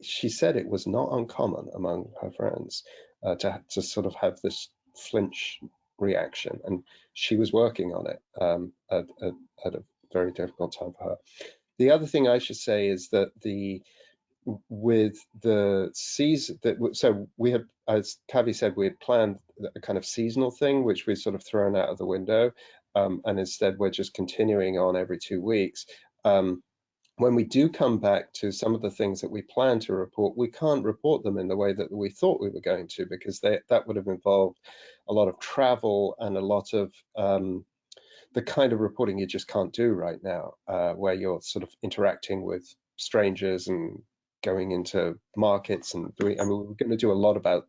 she said it was not uncommon among her friends to sort of have this flinch reaction, and she was working on it at a very difficult time for her. The other thing I should say is that with the season so we had, as Kavi said, we had planned a kind of seasonal thing, which we've sort of thrown out of the window, and instead we're just continuing on every 2 weeks. When we do come back to some of the things that we plan to report, we can't report them in the way that we thought we were going to, because that would have involved a lot of travel and a lot of the kind of reporting you just can't do right now, where you're sort of interacting with strangers and going into markets and doing, I mean, we're going to do a lot about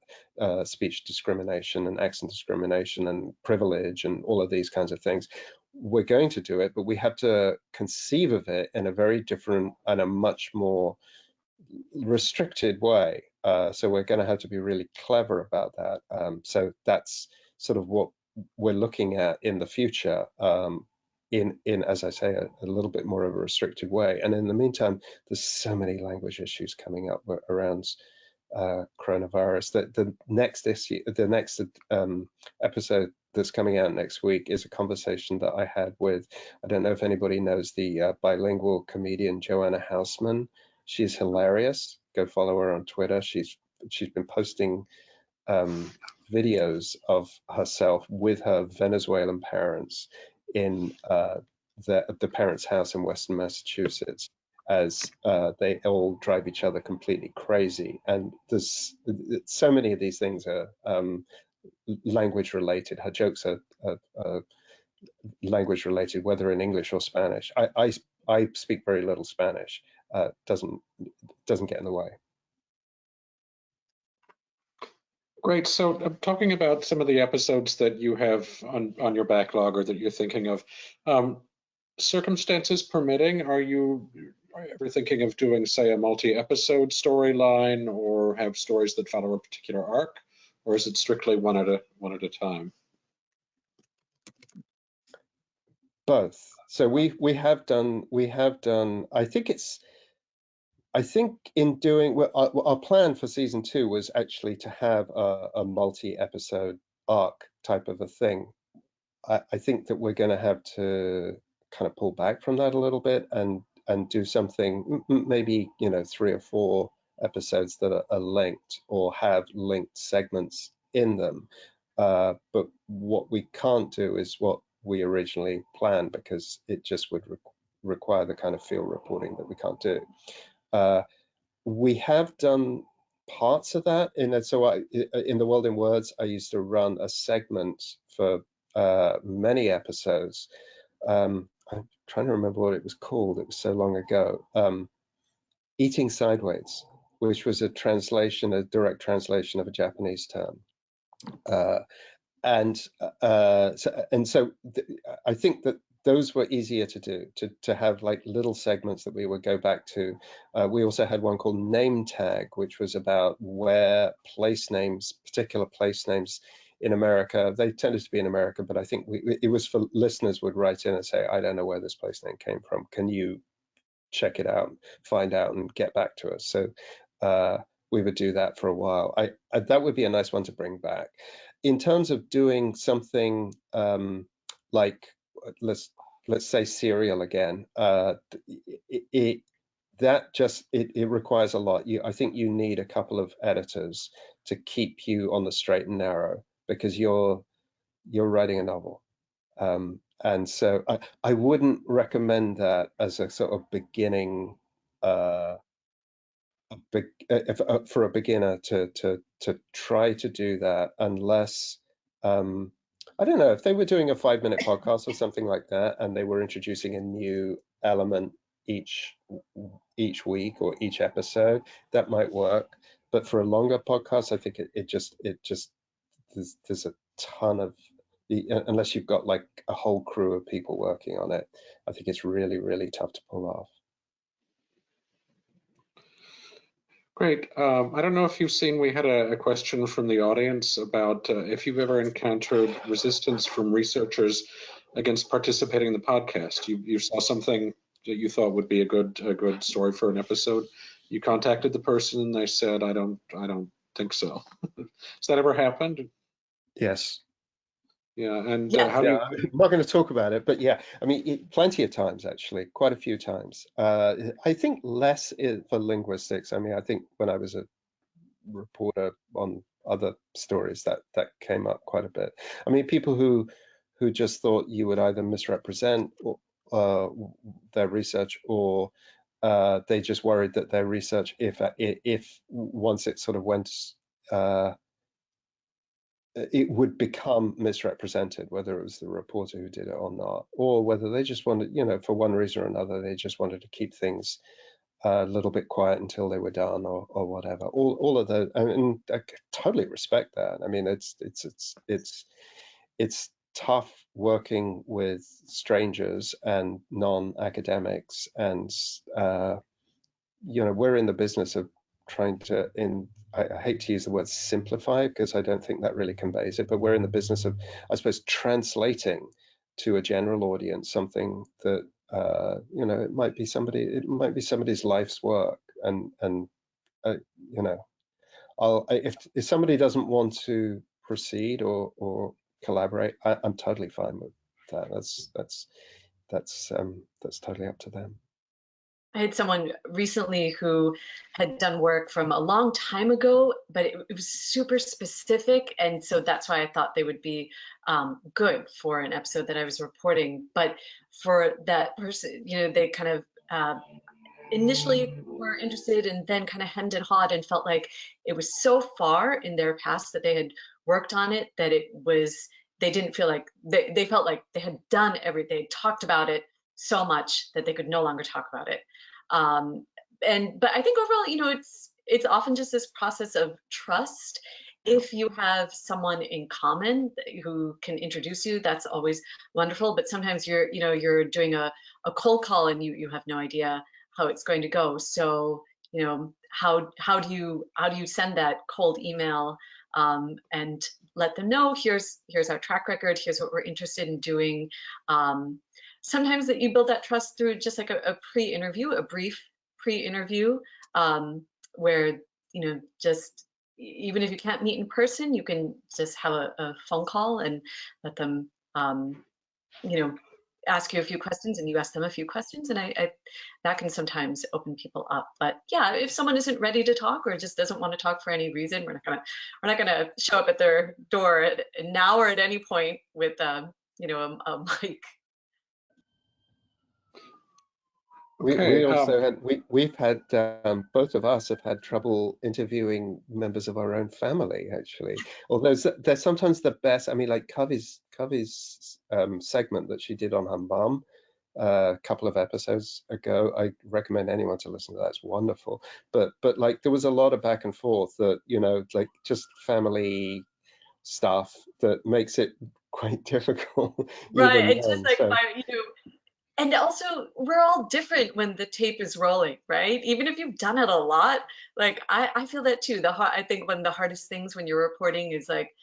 speech discrimination and accent discrimination and privilege and all of these kinds of things. We're going to do it, but we have to conceive of it in a very different and a much more restricted way. So we're going to have to be really clever about that. So that's sort of what we're looking at in the future, in as I say, a little bit more of a restricted way. And in the meantime, there's so many language issues coming up around coronavirus. The next issue, the next episode that's coming out next week is a conversation that I had with, I don't know if anybody knows the bilingual comedian Joanna Hausman. She's hilarious. Go follow her on Twitter. She's been posting videos of herself with her Venezuelan parents in the parents' house in Western Massachusetts, as they all drive each other completely crazy. And there's so many of these things are language related. Her jokes are language related, whether in English or Spanish. I speak very little Spanish. Doesn't get in the way.
Great. So talking about some of the episodes that you have on your backlog or that you're thinking of, circumstances permitting, are you ever thinking of doing, say, a multi-episode storyline, or have stories that follow a particular arc, or is it strictly one at a time?
Both. So we have done. I think in doing, well, our plan for season 2 was actually to have a multi-episode arc type of a thing. I think that we're going to have to kind of pull back from that a little bit and do something, maybe 3 or 4 episodes that are linked or have linked segments in them. But what we can't do is what we originally planned, because it just would require the kind of field reporting that we can't do. We have done parts of that in the World in Words. I used to run a segment for many episodes. I'm trying to remember what it was called. It was so long ago. Eating Sideways, which was a direct translation of a Japanese term. So I think that those were easier to do, to have like little segments that we would go back to. We also had one called Name Tag, which was about where particular place names in America, they tended to be in America, but I think it was for listeners would write in and say, I don't know where this place name came from. Can you check it out, find out, and get back to us? So we would do that for a while. That would be a nice one to bring back. In terms of doing something like, let's say Serial again, it requires a lot. I think you need a couple of editors to keep you on the straight and narrow, because you're writing a novel. And so I wouldn't recommend that as a sort of beginning for a beginner to try to do that, unless I don't know, if they were doing a 5-minute podcast or something like that, and they were introducing a new element each week or each episode, that might work. But for a longer podcast, I think it just there's a ton of, unless you've got like a whole crew of people working on it, I think it's really, really tough to pull off.
Great. I don't know if you've seen, we had a question from the audience about if you've ever encountered resistance from researchers against participating in the podcast. You saw something that you thought would be a good story for an episode. You contacted the person and they said, I don't think so. Has that ever happened?
Yes.
Yeah, and
I'm not going to talk about it, but yeah, I mean, plenty of times, actually, quite a few times. I think less for linguistics. I mean, I think when I was a reporter on other stories, that came up quite a bit. I mean, people who just thought you would either misrepresent their research, or they just worried that their research, if once it sort of went, it would become misrepresented, whether it was the reporter who did it or not, or whether they just wanted, for one reason or another, they just wanted to keep things a little bit quiet until they were done, or whatever. All of those, and I totally respect that. I mean, it's tough working with strangers and non-academics, and we're in the business of trying to, I hate to use the word simplify, because I don't think that really conveys it, but we're in the business of, I suppose, translating to a general audience something that it might be somebody's life's work, and if somebody doesn't want to proceed or collaborate, I'm totally fine with that. That's totally up to them.
I had someone recently who had done work from a long time ago, but it was super specific. And so that's why I thought they would be good for an episode that I was reporting. But for that person, they kind of, initially were interested and then kind of hemmed and hawed and felt like it was so far in their past that they had worked on it that it was, they didn't feel like, they felt like they had done everything, they talked about it so much that they could no longer talk about it. But I think overall, it's often just this process of trust. If you have someone in common who can introduce you, that's always wonderful. But sometimes you're doing a cold call and you have no idea how it's going to go. So, how do you send that cold email and let them know, here's our track record, here's what we're interested in doing. Sometimes that you build that trust through just like a pre-interview, a brief pre-interview, where just even if you can't meet in person, you can just have a phone call and let them ask you a few questions and you ask them a few questions, and I that can sometimes open people up. But yeah, if someone isn't ready to talk or just doesn't want to talk for any reason, we're not gonna show up at their door now or at any point with a mic.
Okay.
We also had we've had both of us have had trouble interviewing members of our own family, actually. Although they're sometimes the best. I mean, like Kavi's segment that she did on her mum a couple of episodes ago. I recommend anyone to listen to that. It's wonderful. But like there was a lot of back and forth that like just family stuff that makes it quite difficult.
Right,
Even
and just
then.
like
So
and also, we're all different when the tape is rolling, right? Even if you've done it a lot, like I feel that too. I think one of the hardest things when you're reporting is like,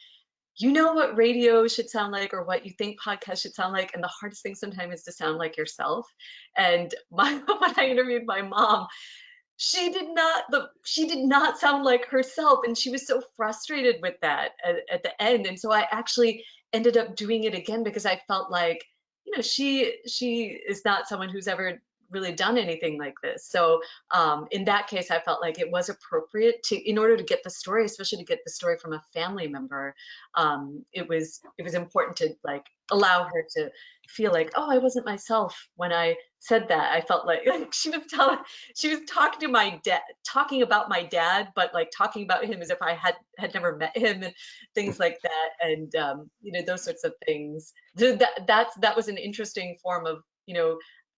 what radio should sound like or what you think podcast should sound like, and the hardest thing sometimes is to sound like yourself. And when I interviewed my mom, she did not sound like herself, and she was so frustrated with that at the end. And so I actually ended up doing it again because I felt like she is not someone who's ever really done anything like this. So in that case, I felt like it was appropriate in order to get the story, especially to get the story from a family member. It was important to like allow her to feel like, oh, I wasn't myself when I said that. I felt like she was talking to my dad, talking about my dad, but like talking about him as if I had never met him and things like that. And those sorts of things. That was an interesting form of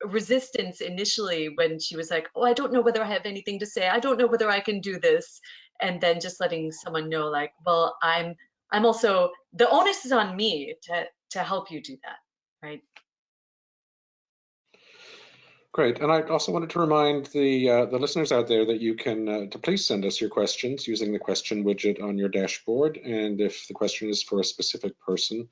resistance initially, when she was like, oh, I don't know whether I have anything to say, I don't know whether I can do this. And then just letting someone know like, well, I'm also, the onus is on me to help you do that, right?
Great. And I also wanted to remind the listeners out there that you can to please send us your questions using the question widget on your dashboard. And if the question is for a specific person,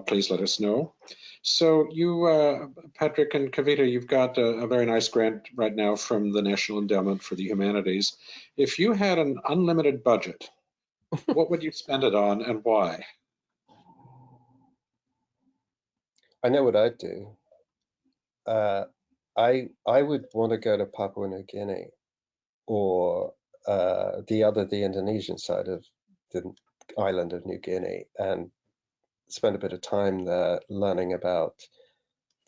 please let us know. So you, Patrick and Kavita, you've got a very nice grant right now from the National Endowment for the Humanities. If you had an unlimited budget, what would you spend it on and why?
I know what I'd do. I would want to go to Papua New Guinea or the Indonesian side of the island of New Guinea and spend a bit of time there learning about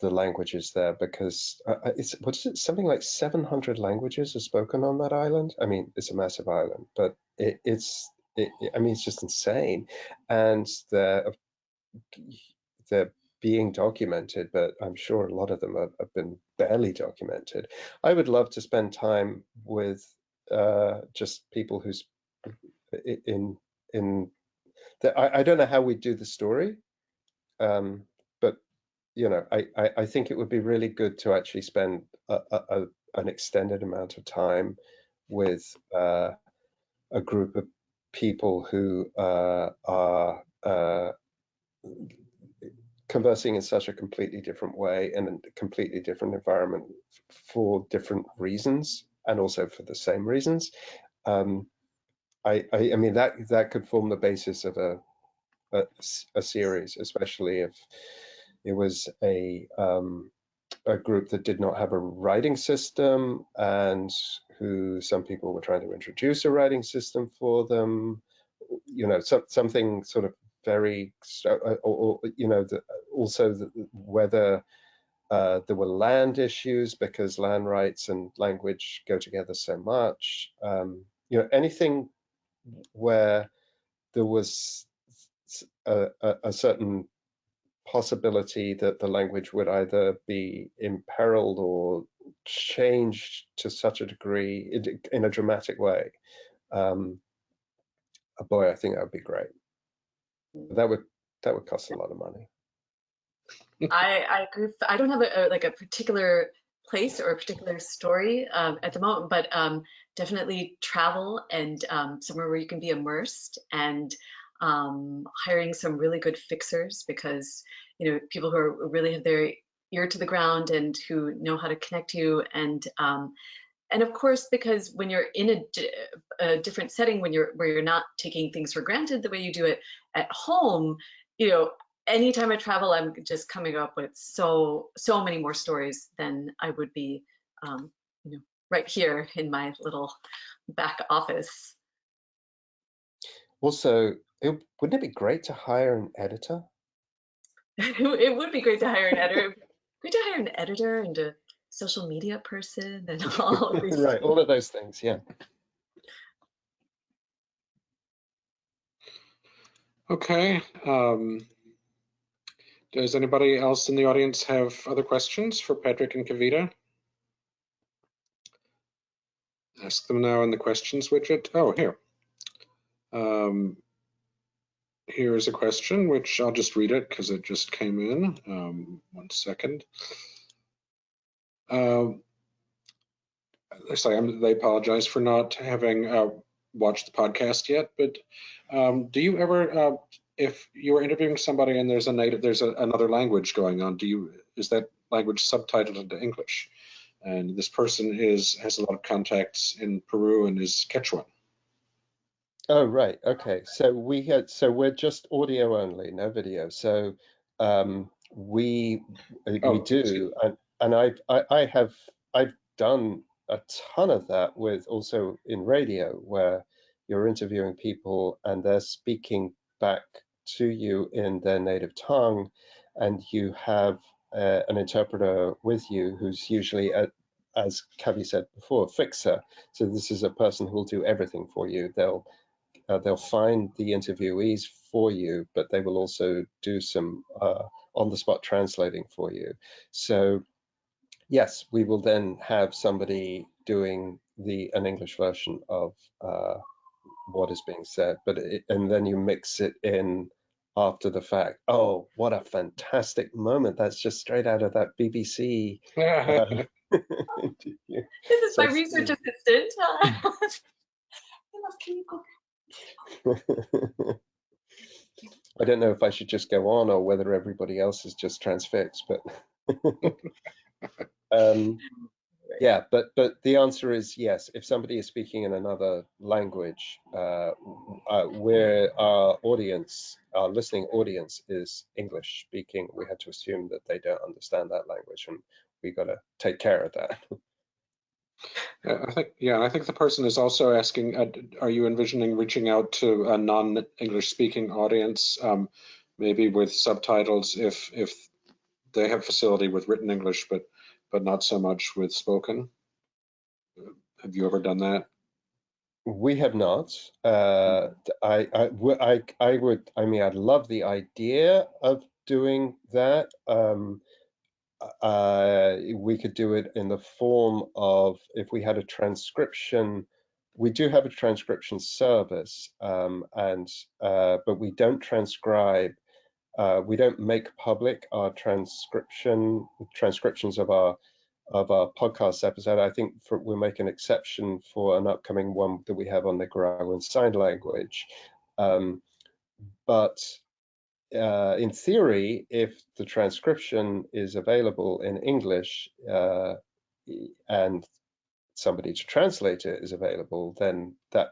the languages there, because something like 700 languages are spoken on that island. I mean, it's a massive island, but it's just insane, and they're being documented, but I'm sure a lot of them have been barely documented. I would love to spend time with just people who's in I don't know how we do the story, but I think it would be really good to actually spend an extended amount of time with a group of people who are conversing in such a completely different way and a completely different environment for different reasons, and also for the same reasons. I mean that could form the basis of a series, especially if it was a group that did not have a writing system, and who some people were trying to introduce a writing system for them. Something sort of very, or also whether There were land issues because land rights and language go together so much. You know, anything where there was a certain possibility that the language would either be imperiled or changed to such a degree in a dramatic way. Boy, I think that would be great. That would cost a lot of money.
I agree. I don't have a particular place or a particular story at the moment, but definitely travel and somewhere where you can be immersed, and hiring some really good fixers, because people who are really have their ear to the ground and who know how to connect you, and of course, because when you're in a different setting, where you're not taking things for granted the way you do it at home, anytime I travel, I'm just coming up with so many more stories than I would be, right here in my little back office.
Also, wouldn't it be great to hire an editor?
It would be great to hire an editor. Great to hire an editor and a social media person and all of these.
Right, all of those things, yeah.
Okay. Does anybody else in the audience have other questions for Patrick and Kavita? Ask them now in the questions widget. Oh, here. Here's a question, which I'll just read it because it just came in. 1 second. They apologize for not having watched the podcast yet, but do you ever, if you were interviewing somebody and there's another language going on, is that language subtitled into English? And this person has a lot of contacts in Peru and is Quechuan.
Oh, right. Okay. So we're just audio only, no video. So we do, and I've done a ton of that with also in radio, where you're interviewing people and they're speaking back to you in their native tongue, and you have an interpreter with you who's usually, as Kavi said before, a fixer. So this is a person who will do everything for you. They'll find the interviewees for you, but they will also do some on-the-spot translating for you. So yes, we will then have somebody doing an English version of what is being said, and then you mix it in after the fact. Oh, what a fantastic moment! That's just straight out of that BBC interview.
This is my research assistant. Can you go?
I don't know if I should just go on or whether everybody else is just transfixed, but yeah, but the answer is yes. If somebody is speaking in another language, where our listening audience is English speaking, we have to assume that they don't understand that language, and we got to take care of that.
I think the person is also asking, are you envisioning reaching out to a non-English speaking audience, maybe with subtitles if they have facility with written English, but not so much with spoken? Have you ever done that?
We have not. I'd love the idea of doing that. We could do it in the form of, if we had a transcription. We do have a transcription service, but we don't transcribe. We don't make public our transcriptions of our podcast episode. I think we'll make an exception for an upcoming one that we have on Nicaraguan Sign Language. But in theory, if the transcription is available in English and somebody to translate it is available, then that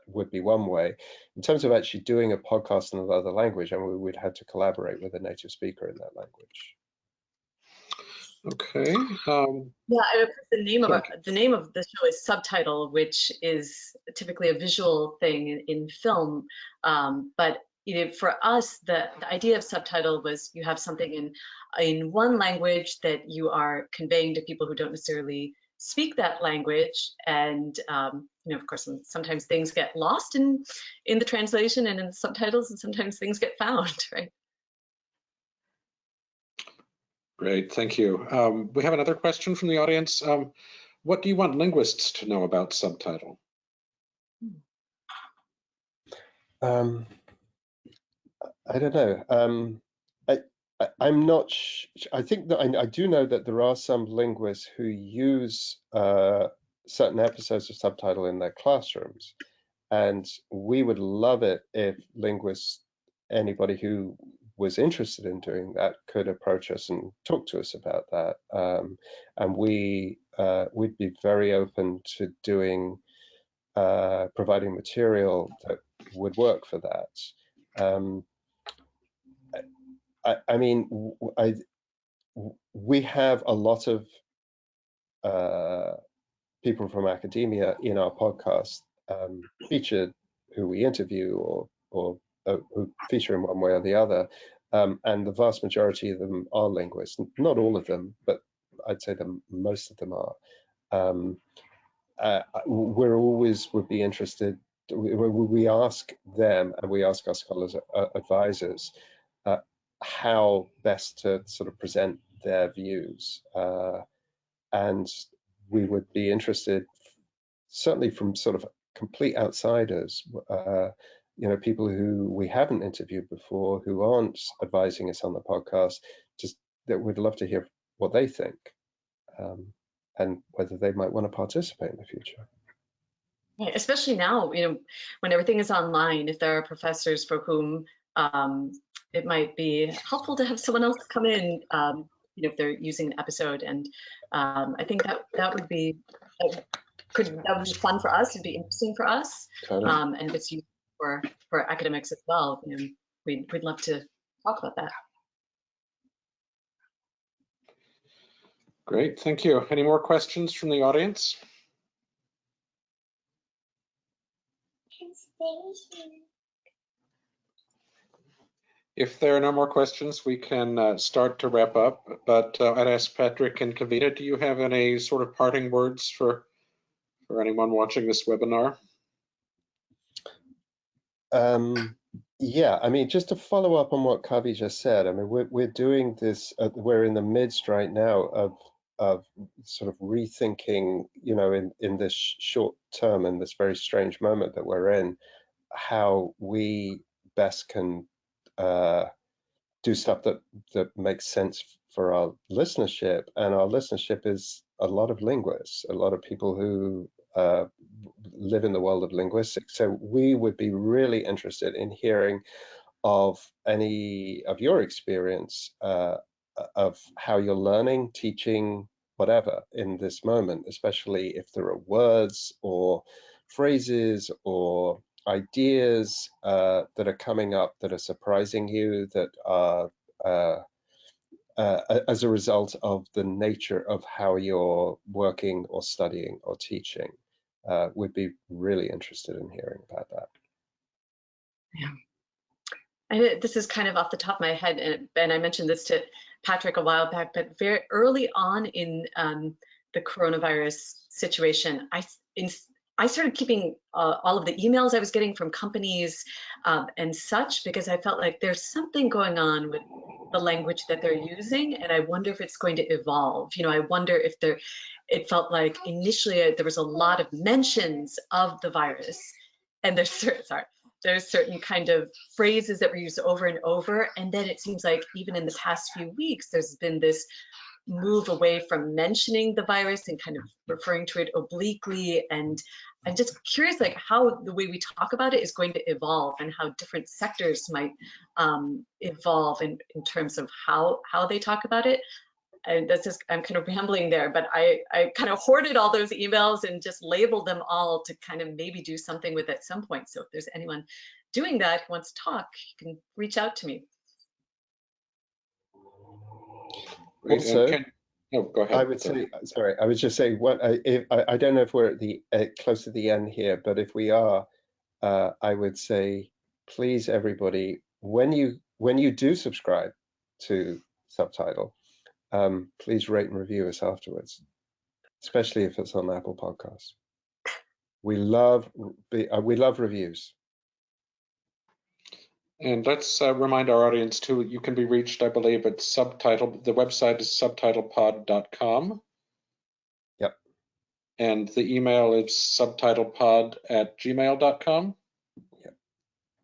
would be one way. In terms of actually doing a podcast in another language, and we would have to collaborate with a native speaker in that language.
Okay.
Yeah, the name of the show is Subtitle, which is typically a visual thing in film. But for us, the idea of subtitle was you have something in one language that you are conveying to people who don't necessarily speak that language, and of course, sometimes things get lost in the translation and in the subtitles, and sometimes things get found, right?
Great, thank you. We have another question from the audience. What do you want linguists to know about Subtitle?
I don't know. I'm not. I think that I do know that there are some linguists who use certain episodes of Subtitle in their classrooms, and we would love it if linguists, anybody who was interested in doing that, could approach us and talk to us about that. And we'd be very open to doing providing material that would work for that. I mean, we have a lot of people from academia in our podcast featured, who we interview or who feature in one way or the other, and the vast majority of them are linguists. Not all of them, but I'd say that most of them are. We're always would be interested. We ask them, and we ask our scholars advisors how best to sort of present their views, and we would be interested, certainly from sort of complete outsiders, people who we haven't interviewed before, who aren't advising us on the podcast, just that we'd love to hear what they think, and whether they might want to participate in the future.
Yeah, especially now, when everything is online, if there are professors for whom it might be helpful to have someone else come in, if they're using an episode, and I think that would be fun for us. It'd be interesting for us, and if it's useful for academics as well, we'd love to talk about that.
Great, thank you. Any more questions from the audience? If there are no more questions, we can start to wrap up, but I'd ask Patrick and Kavita, do you have any sort of parting words for anyone watching this webinar?
Yeah, I mean, just to follow up on what Kavi just said, I mean, we're doing this, we're in the midst right now of sort of rethinking, in this short term, in this very strange moment that we're in, how we best can do stuff that makes sense for our listenership. And our listenership is a lot of linguists, a lot of people who live in the world of linguistics. So we would be really interested in hearing of any of your experience of how you're learning, teaching, whatever in this moment, especially if there are words or phrases or ideas that are coming up that are surprising you, that are as a result of the nature of how you're working or studying or teaching. We'd be really interested in hearing about that.
Yeah. This is kind of off the top of my head, and I mentioned this to Patrick a while back, but very early on in the coronavirus situation, I started keeping all of the emails I was getting from companies and such, because I felt like there's something going on with the language that they're using, and I wonder if it's going to evolve. I wonder if it felt like initially there was a lot of mentions of the virus, and there's certain kind of phrases that were used over and over, and then it seems like even in the past few weeks there's been this move away from mentioning the virus and kind of referring to it obliquely. And I'm just curious, like, how the way we talk about it is going to evolve, and how different sectors might evolve in terms of how they talk about it. And that's just, I'm kind of rambling there, but I kind of hoarded all those emails and just labeled them all to kind of maybe do something with it at some point. So if there's anyone doing that who wants to talk, you can reach out to me.
Also,
go ahead.
I would say, sorry, I was just saying, I don't know if we're at the close to the end here, but if we are, I would say, please, everybody, when you do subscribe to Subtitle, please rate and review us afterwards, especially if it's on Apple Podcasts. We love reviews.
And let's remind our audience too, you can be reached, I believe, at Subtitle. The website is subtitlepod.com.
Yep.
And the email is subtitlepod@gmail.com.
Yep.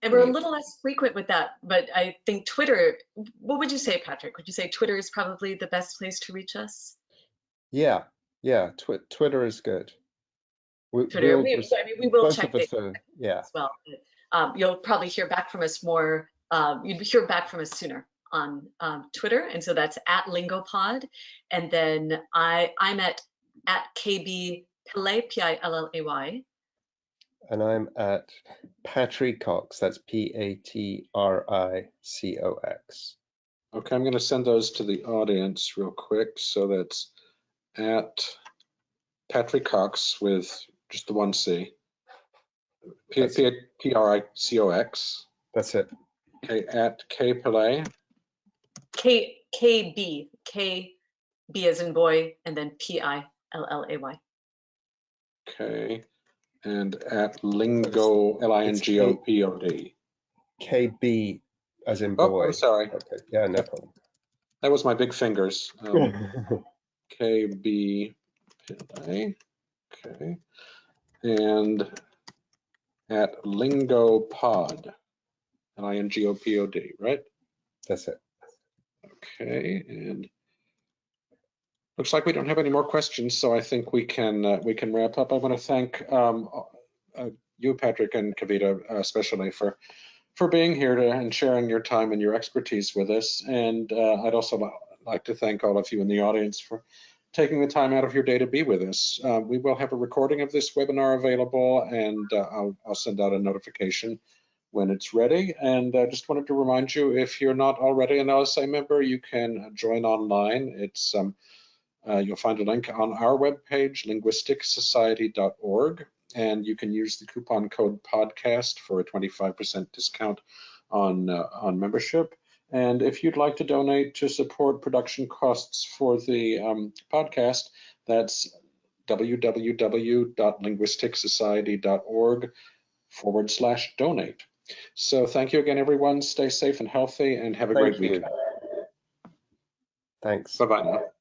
And we're a little less frequent with that, but I think Twitter, what would you say, Patrick? Would you say Twitter is probably the best place to reach us?
Yeah. Twitter is good.
Twitter, we will
both
check
of us
it as well. You'll probably hear back from us more. You'd hear back from us sooner on Twitter, and so that's @lingopod, and then I'm at KB Pillay, Pillay.
And I'm at Patricox. That's Patricox.
Okay, I'm going to send those to the audience real quick. So that's at Patricox with just the one C. Pricox.
That's it.
Okay, at K Pillay.
KB as in boy, and then Pillay.
Okay, and at Lingo, Lingopod.
KB as in boy.
Oh, I'm sorry.
Okay. Yeah, no problem.
That was my big fingers. KB Pillay. Okay, and at Lingopod, Lingopod, right?
That's it.
Okay, and looks like we don't have any more questions, so I think we can wrap up. I want to thank you, Patrick, and Kavita, especially for being here and sharing your time and your expertise with us. And I'd also like to thank all of you in the audience for taking the time out of your day to be with us. We will have a recording of this webinar available, and I'll send out a notification when it's ready. And I just wanted to remind you, if you're not already an LSA member, you can join online. It's you'll find a link on our webpage, linguisticsociety.org, and you can use the coupon code podcast for a 25% discount on membership. And if you'd like to donate to support production costs for the podcast, that's www.linguisticsociety.org/donate. So thank you again, everyone. Stay safe and healthy, and have a great weekend.
Thanks.
Bye-bye now.